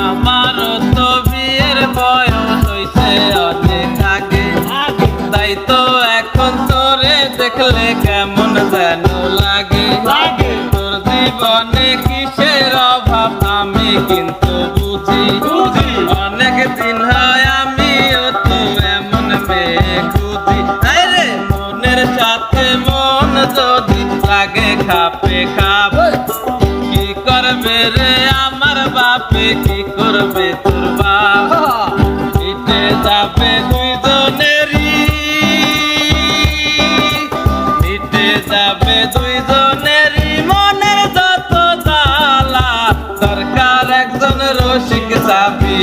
আমারও তো বিয়ের বয়স হইছে অনেক আগে, তাই তো এখন তোরে দেখলে কেমন যেন লাগে। তোর জীবনে কিসের অভাব আমি কিন্তু বুঝি, অনেক দিন হয় আমিও তো এমন মেয়ে খুঁজি। আরে মনের সাথে মন যদি লাগে খাপে খাপ, কি করবে রে আমার বাপে, কি করবে তোর বাপ? মিটে যাবে দুইজনেরই, মিটে যাবে দুইজনেরই মনের যত জ্বালা। দরকার একজন রসিক যাবি